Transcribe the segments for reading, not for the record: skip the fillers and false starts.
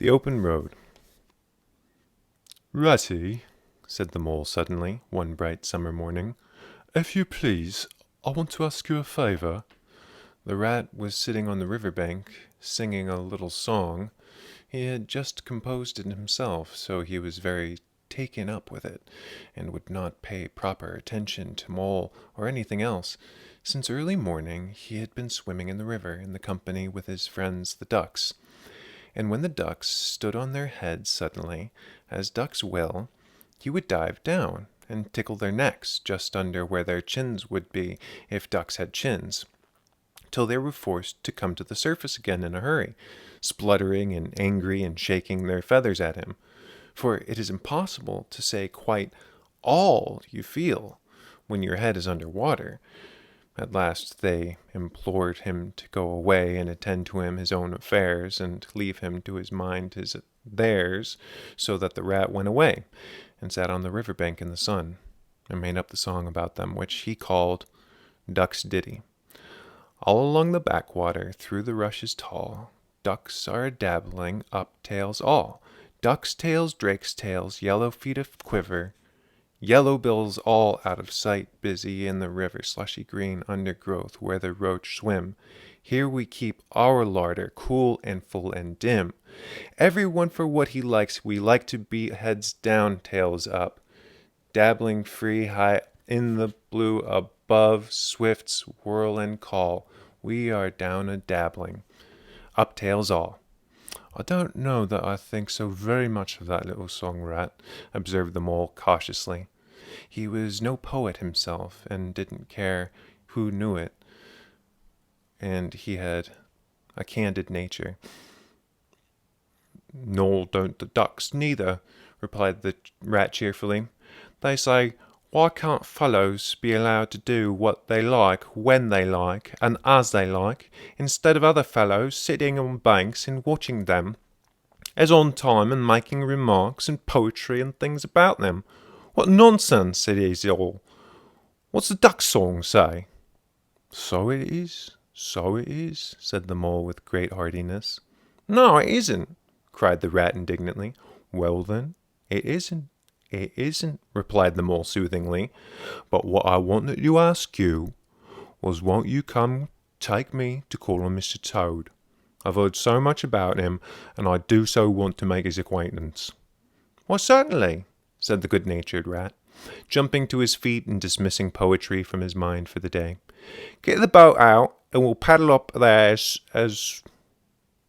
The Open Road. "Ratty," said the mole suddenly, one bright summer morning, "if you please, I want to ask you a favor." The rat was sitting on the river bank, singing a little song. He had just composed it himself, so he was very taken up with it, and would not pay proper attention to Mole or anything else. Since early morning he had been swimming in the river in the company with his friends the ducks. And when the ducks stood on their heads suddenly, as ducks will, he would dive down and tickle their necks just under where their chins would be if ducks had chins, till they were forced to come to the surface again in a hurry, spluttering and angry and shaking their feathers at him. For it is impossible to say quite all you feel when your head is under water. At last they implored him to go away and attend to his own affairs, and leave him to his mind theirs, so that the rat went away, and sat on the river bank in the sun, and made up the song about them, which he called Duck's Ditty. All along the backwater, through the rushes tall, ducks are a-dabbling, up tails all. Ducks' tails, drakes' tails, yellow feet a-quiver, yellow bills all out of sight, busy in the river slushy green undergrowth where the roach swim. Here we keep our larder cool and full and dim. Every one for what he likes, we like to be heads down, tails up, dabbling free high in the blue above, swifts whirl and call. We are down a-dabbling, up tails all. "I don't know that I think so very much of that little song, Rat," observed the mole cautiously. He was no poet himself, and didn't care who knew it, and he had a candid nature. "Nor don't the ducks neither," replied the rat cheerfully. "They say, why can't fellows be allowed to do what they like, when they like, and as they like, instead of other fellows sitting on banks and watching them as on time and making remarks and poetry and things about them? What nonsense it is all! What's the duck song say?" "So it is, said the mole with great heartiness. "No, it isn't," cried the rat indignantly. "Well then, it isn't, replied the mole soothingly. "But what I wanted to ask you was, won't you come take me to call on Mr. Toad? I've heard so much about him, and I do so want to make his acquaintance." "Why, certainly," said the good-natured rat, jumping to his feet and dismissing poetry from his mind for the day. "Get the boat out, and we'll paddle up there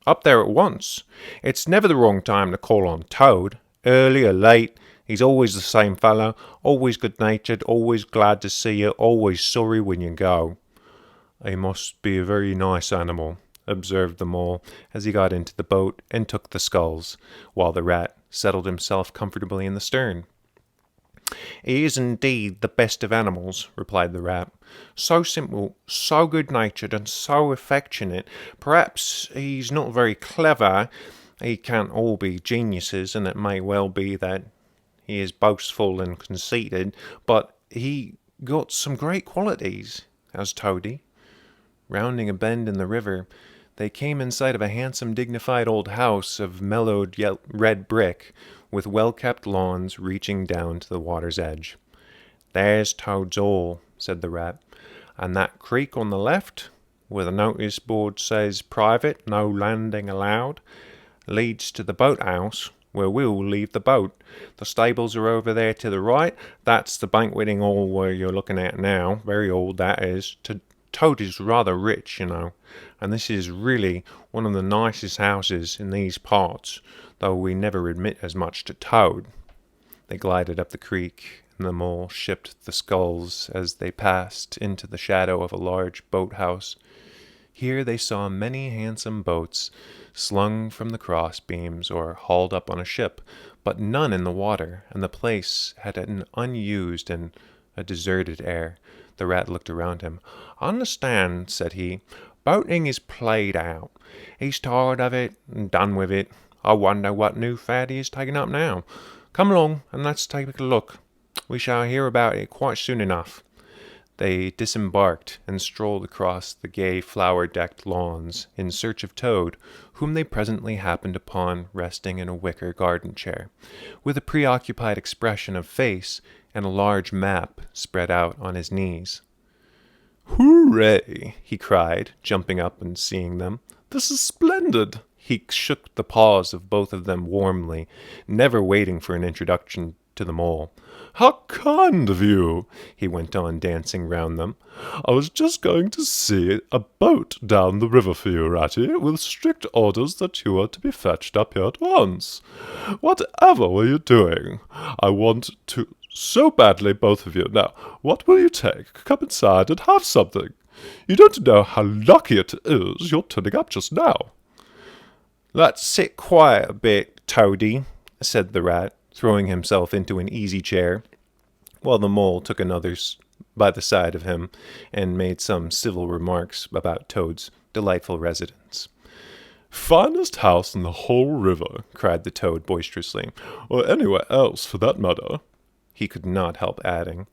up there at once. It's never the wrong time to call on Toad. Early or late, he's always the same fellow, always good-natured, always glad to see you, always sorry when you go." "He must be a very nice animal," observed the mole, as he got into the boat and took the sculls, while the rat settled himself comfortably in the stern. "He is indeed the best of animals," replied the rat. "So simple, so good-natured, and so affectionate. Perhaps he's not very clever. He can't all be geniuses, and it may well be that he is boastful and conceited, but he got some great qualities, has Toady." Rounding a bend in the river, they came in sight of a handsome, dignified old house of mellowed red brick, with well-kept lawns reaching down to the water's edge. "There's Toad's Hall," said the rat, "and that creek on the left, where the notice board says private, no landing allowed, leads to the boathouse, where we'll leave the boat. The stables are over there to the right. That's the banqueting hall where you're looking at now. Very old, that is. Toad is rather rich, you know, and this is really one of the nicest houses in these parts, though we never admit as much to Toad." They glided up the creek, and the mole shipped the sculls as they passed into the shadow of a large boathouse. Here they saw many handsome boats slung from the cross-beams or hauled up on a ship, but none in the water, and the place had an unused and a deserted air. The rat looked around him. "I understand," said he. "Boating is played out. He's tired of it and done with it. I wonder what new fad he is taking up now. Come along and let's take a look. We shall hear about it quite soon enough." They disembarked and strolled across the gay flower-decked lawns in search of Toad, whom they presently happened upon resting in a wicker garden chair, with a preoccupied expression of face and a large map spread out on his knees. "Hooray!" he cried, jumping up and seeing them. "This is splendid!" He shook the paws of both of them warmly, never waiting for an introduction to the mole. "How kind of you!" he went on, dancing round them. "I was just going to see a boat down the river for you, Ratty, with strict orders that you were to be fetched up here at once. Whatever were you doing? I want to so badly, both of you. Now, what will you take? Come inside and have something. You don't know how lucky it is you're turning up just now." "Let's sit quiet a bit, Toady," said the rat, throwing himself into an easy chair, while the mole took another by the side of him and made some civil remarks about Toad's delightful residence. "Finest house in the whole river," cried the Toad boisterously, "or anywhere else for that matter," he could not help adding.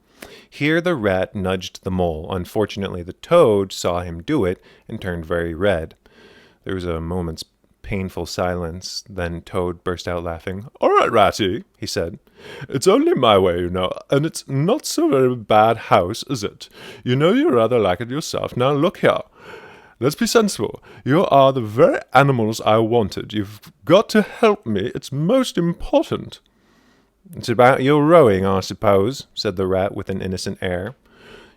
Here the rat nudged the mole. Unfortunately, the Toad saw him do it and turned very red. There was a moment's painful silence. Then Toad burst out laughing. "All right, Ratty," he said. "It's only my way, you know, and it's not so very bad house, is it? You know you rather like it yourself. Now look here. Let's be sensible. You are the very animals I wanted. You've got to help me. It's most important." "It's about your rowing, I suppose," said the rat with an innocent air.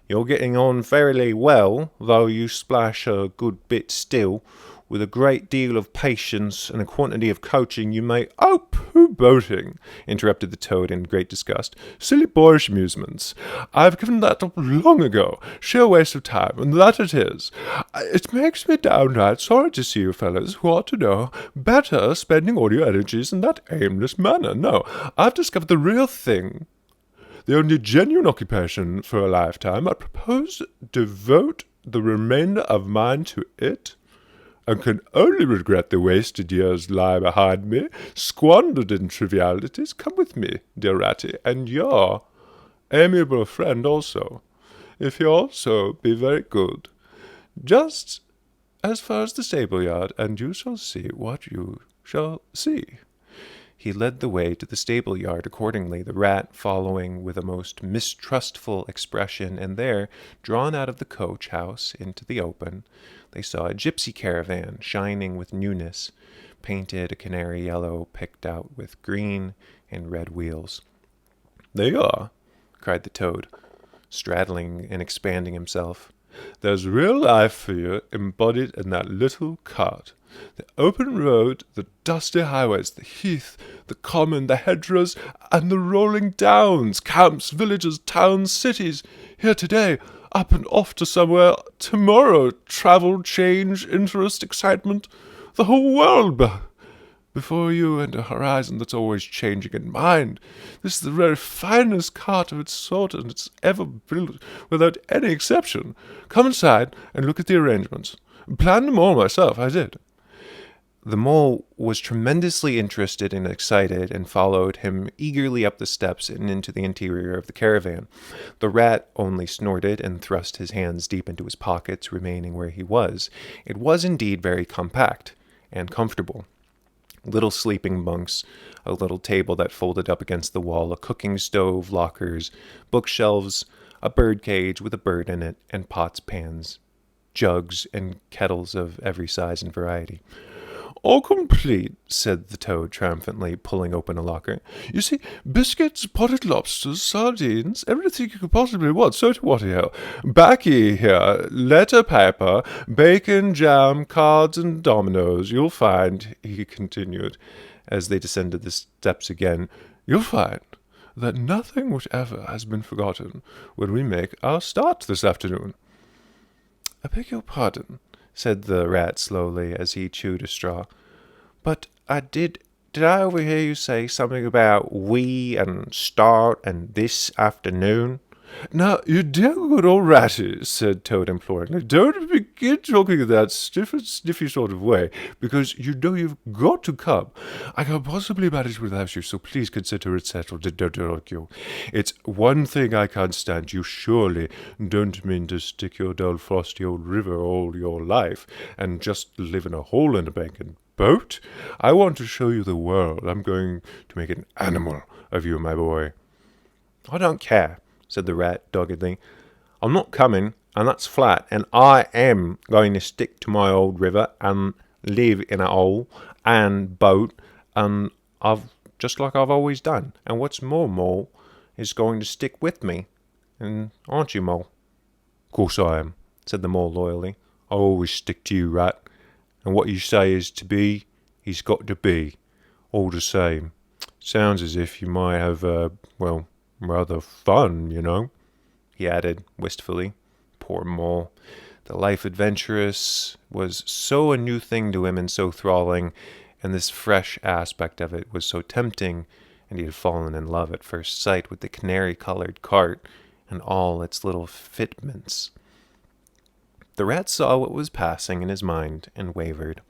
"You're getting on fairly well, though you splash a good bit still. With a great deal of patience and a quantity of coaching, you may—" "Oh, pooh boating," interrupted the Toad in great disgust. "Silly boyish amusements. I've given that up long ago. Sheer waste of time, and that it is. It makes me downright sorry to see you fellows, who ought to know better, spending all your energies in that aimless manner. No, I've discovered the real thing, the only genuine occupation for a lifetime. I propose to devote the remainder of mine to it, and can only regret the wasted years lie behind me, squandered in trivialities. Come with me, dear Ratty, and your amiable friend also, if he also be very good, just as far as the stable-yard, and you shall see what you shall see." He led the way to the stable-yard accordingly, the rat following with a most mistrustful expression, and there, drawn out of the coach-house into the open, they saw a gypsy caravan, shining with newness, painted a canary yellow, picked out with green and red wheels. "There you are," cried the Toad, straddling and expanding himself. "There's real life for you embodied in that little cart. The open road, the dusty highways, the heath, the common, the hedgerows, and the rolling downs, camps, villages, towns, cities, here today, up and off to somewhere tomorrow, travel, change, interest, excitement, the whole world before you, and a horizon that's always changing in mind. This is the very finest cart of its sort, and it's ever built, without any exception. Come inside and look at the arrangements. Planned them all myself, I did." The mole was tremendously interested and excited, and followed him eagerly up the steps and into the interior of the caravan. The rat only snorted and thrust his hands deep into his pockets, remaining where he was. It was indeed very compact and comfortable. Little sleeping bunks, a little table that folded up against the wall, a cooking stove, lockers, bookshelves, a bird cage with a bird in it, and pots, pans, jugs, and kettles of every size and variety. "All complete," said the Toad triumphantly, pulling open a locker. "You see, biscuits, potted lobsters, sardines, everything you could possibly want, so to what-y-ho. Baccy here, letter paper, bacon, jam, cards, and dominoes. You'll find," he continued, as they descended the steps again, "you'll find that nothing whatever has been forgotten when we make our start this afternoon." "I beg your pardon," said the rat slowly, as he chewed a straw. "But did I overhear you say something about we and start and this afternoon?" "Now, you dear good old Ratty," said Toad imploringly, "don't begin talking in that sniffy sort of way, because you know you've got to come. I can't possibly manage without you, so please consider it settled. Don't you? It's one thing I can't stand. You surely don't mean to stick your dull, frosty old river all your life and just live in a hole in a bank and boat? I want to show you the world. I'm going to make an animal of you, my boy." "I don't care," said the rat doggedly. "I'm not coming, and that's flat, and I am going to stick to my old river and live in a hole and boat, and I've just like I've always done. And what's more, Mole, is going to stick with me. And aren't you, Mole?" "Course I am," said the Mole loyally. "I always stick to you, Rat, and what you say is to be, he's got to be. All the same, sounds as if you might have, rather fun, you know," he added wistfully. Poor Mole. The life adventurous was so a new thing to him and so thralling, and this fresh aspect of it was so tempting, and he had fallen in love at first sight with the canary-colored cart and all its little fitments. The rat saw what was passing in his mind and wavered.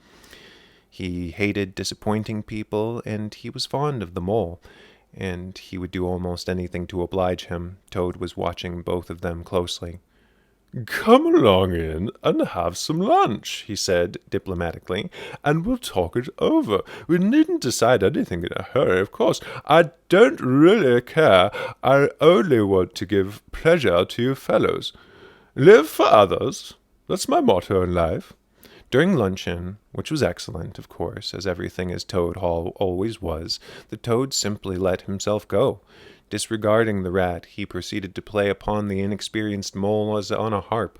He hated disappointing people, and he was fond of the Mole, and he would do almost anything to oblige him. Toad was watching both of them closely. "Come along in and have some lunch," he said diplomatically, "and we'll talk it over. We needn't decide anything in a hurry, of course. I don't really care. I only want to give pleasure to you fellows. Live for others. That's my motto in life." During luncheon, which was excellent, of course, as everything as Toad Hall always was, the Toad simply let himself go. Disregarding the rat, he proceeded to play upon the inexperienced Mole as on a harp.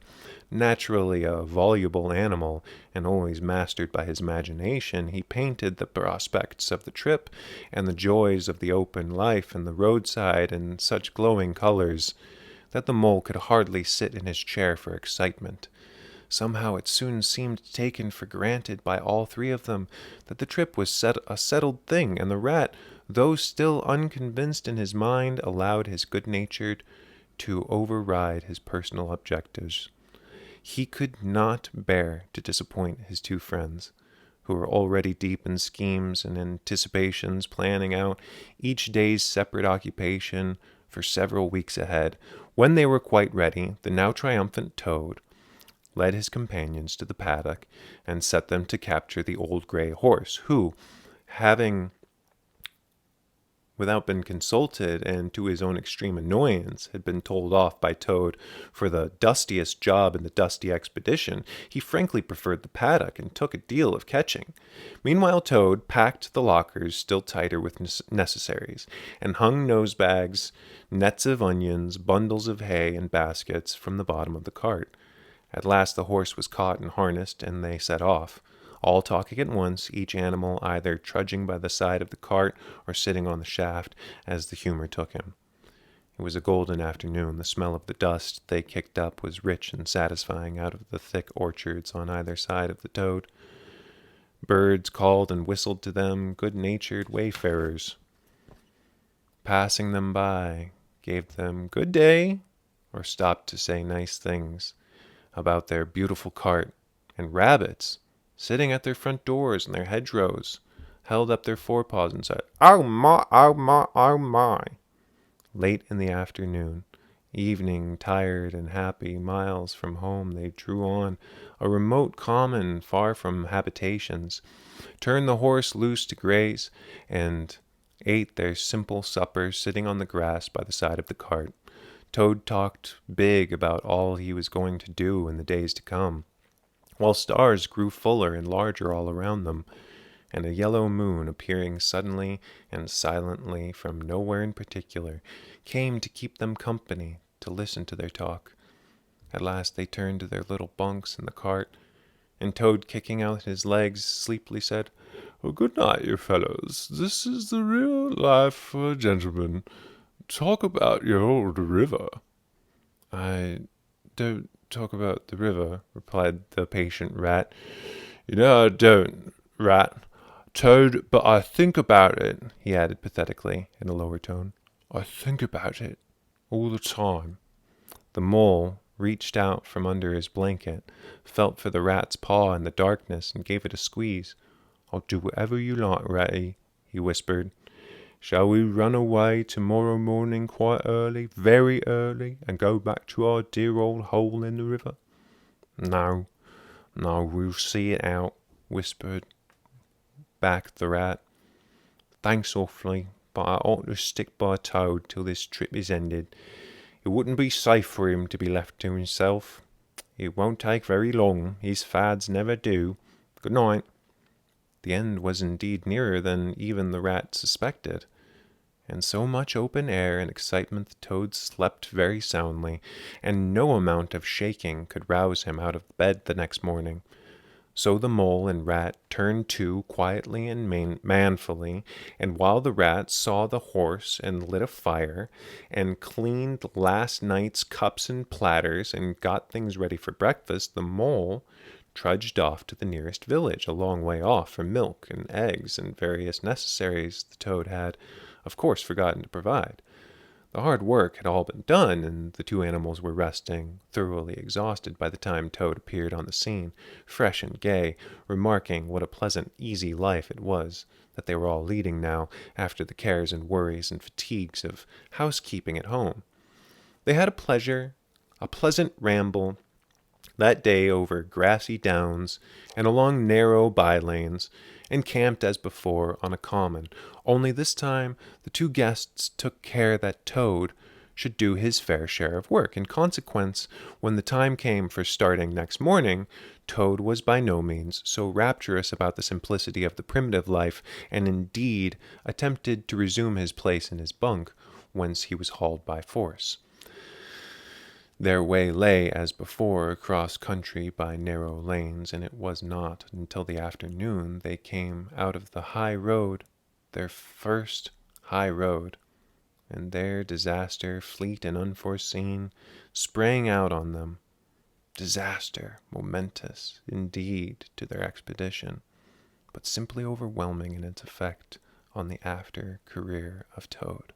Naturally a voluble animal, and always mastered by his imagination, he painted the prospects of the trip and the joys of the open life and the roadside in such glowing colors that the Mole could hardly sit in his chair for excitement. Somehow it soon seemed taken for granted by all three of them that the trip was a settled thing, and the rat, though still unconvinced in his mind, allowed his good nature to override his personal objectives. He could not bear to disappoint his two friends, who were already deep in schemes and anticipations, planning out each day's separate occupation for several weeks ahead. When they were quite ready, the now triumphant Toad led his companions to the paddock and set them to capture the old gray horse, who, having without being consulted and to his own extreme annoyance, had been told off by Toad for the dustiest job in the dusty expedition, he frankly preferred the paddock and took a deal of catching. Meanwhile, Toad packed the lockers still tighter with necessaries, and hung nosebags, nets of onions, bundles of hay, and baskets from the bottom of the cart. At last the horse was caught and harnessed, and they set off, all talking at once, each animal either trudging by the side of the cart or sitting on the shaft as the humor took him. It was a golden afternoon. The smell of the dust they kicked up was rich and satisfying out of the thick orchards on either side of the Toad. Birds called and whistled to them, good-natured wayfarers. Passing them by, gave them good day, or stopped to say nice things about their beautiful cart, and rabbits, sitting at their front doors and their hedgerows, held up their forepaws and said, "Oh my, oh my, oh my." Late in the afternoon, evening, tired and happy, miles from home, they drew on a remote common far from habitations, turned the horse loose to graze, and ate their simple supper sitting on the grass by the side of the cart. Toad talked big about all he was going to do in the days to come, while stars grew fuller and larger all around them, and a yellow moon, appearing suddenly and silently from nowhere in particular, came to keep them company, to listen to their talk. At last they turned to their little bunks in the cart, and Toad, kicking out his legs, sleepily said, "Oh, good night, you fellows. This is the real life for a gentleman. Talk about your old river." "I don't talk about the river," replied the patient rat. "You know I don't, Rat. Toad, but I think about it," he added pathetically in a lower tone. "I think about it all the time." The mole reached out from under his blanket, felt for the rat's paw in the darkness, and gave it a squeeze. "I'll do whatever you like, Ratty," he whispered. "Shall we run away tomorrow morning quite early, very early, and go back to our dear old hole in the river?" "No, no, we'll see it out," whispered back the rat. "Thanks awfully, but I ought to stick by Toad till this trip is ended. It wouldn't be safe for him to be left to himself. It won't take very long. His fads never do. Good night." The end was indeed nearer than even the rat suspected. In so much open air and excitement, the Toad slept very soundly, and no amount of shaking could rouse him out of bed the next morning. So the mole and rat turned to quietly and manfully, and while the rat saw the horse and lit a fire, and cleaned last night's cups and platters, and got things ready for breakfast, the mole trudged off to the nearest village, a long way off, for milk and eggs and various necessaries the Toad had, of course, forgotten to provide. The hard work had all been done, and the two animals were resting, thoroughly exhausted by the time Toad appeared on the scene, fresh and gay, remarking what a pleasant, easy life it was that they were all leading now, after the cares and worries and fatigues of housekeeping at home. They had a pleasant ramble that day over grassy downs and along narrow by-lanes, and camped as before on a common, only this time the two guests took care that Toad should do his fair share of work. In consequence, when the time came for starting next morning, Toad was by no means so rapturous about the simplicity of the primitive life, and indeed attempted to resume his place in his bunk, whence he was hauled by force. Their way lay, as before, across country by narrow lanes, and it was not until the afternoon they came out of the high road, their first high road, and there disaster, fleet and unforeseen, sprang out on them. Disaster, momentous, indeed, to their expedition, but simply overwhelming in its effect on the after career of Toad.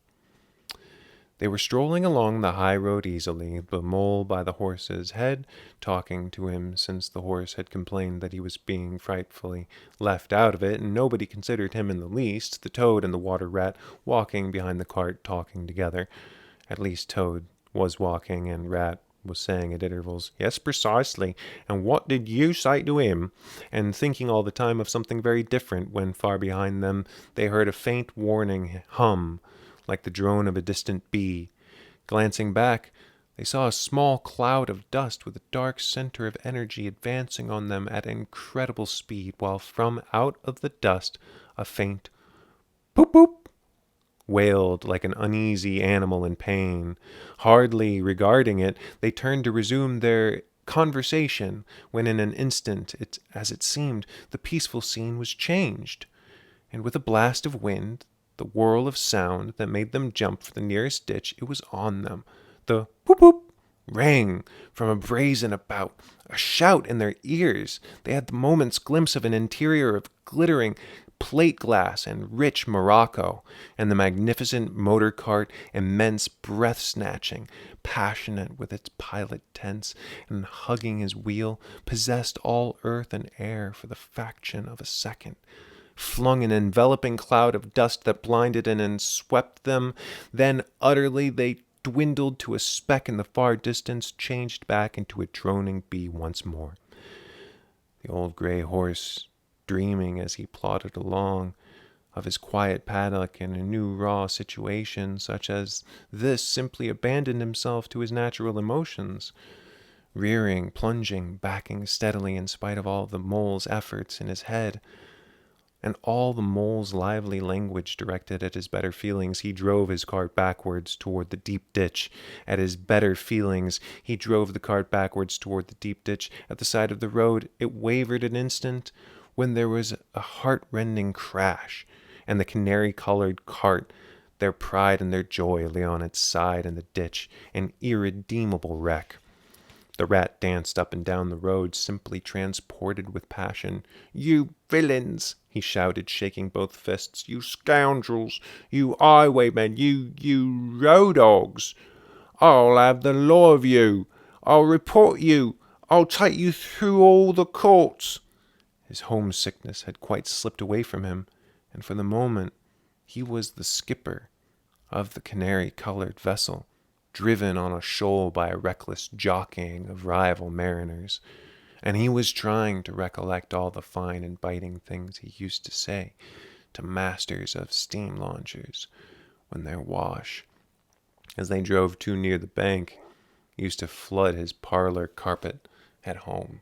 They were strolling along the high road easily, the mole by the horse's head, talking to him since the horse had complained that he was being frightfully left out of it, and nobody considered him in the least, the Toad and the water rat walking behind the cart talking together. At least Toad was walking, and Rat was saying at intervals, "Yes, precisely, and what did you say to him?" and thinking all the time of something very different, when far behind them they heard a faint warning hum, like the drone of a distant bee. Glancing back, they saw a small cloud of dust with a dark center of energy advancing on them at incredible speed, while from out of the dust a faint "poop poop" wailed like an uneasy animal in pain. Hardly regarding it, they turned to resume their conversation, when in an instant, as it seemed, the peaceful scene was changed, and with a blast of wind, the whirl of sound that made them jump for the nearest ditch, it was on them. The "whoop whoop" rang from a brazen about, a shout in their ears. They had the moment's glimpse of an interior of glittering plate glass and rich morocco, and the magnificent motor cart, immense, breath-snatching, passionate with its pilot tense and hugging his wheel, possessed all earth and air for the fraction of a second, flung an enveloping cloud of dust that blinded and enswept them. Then utterly they dwindled to a speck in the far distance, changed back into a droning bee once more. The old gray horse, dreaming as he plodded along of his quiet paddock in a new raw situation such as this, simply abandoned himself to his natural emotions, rearing, plunging, backing steadily in spite of all the mole's efforts in his head, and all the mole's lively language directed at his better feelings. He drove his cart backwards toward the deep ditch. At his better feelings, he drove the cart backwards toward the deep ditch. At the side of the road, it wavered an instant, when there was a heart-rending crash, and the canary-colored cart, their pride and their joy, lay on its side in the ditch, an irredeemable wreck. The rat danced up and down the road, simply transported with passion. "You villains!" he shouted, shaking both fists. "You scoundrels! You highwaymen! You road dogs! I'll have the law of you. I'll report you. I'll take you through all the courts. His homesickness had quite slipped away from him, and for the moment he was the skipper of the canary-colored vessel, driven on a shoal by a reckless jockeying of rival mariners, and he was trying to recollect all the fine and biting things he used to say to masters of steam launchers when their wash, as they drove too near the bank, used to flood his parlor carpet at home.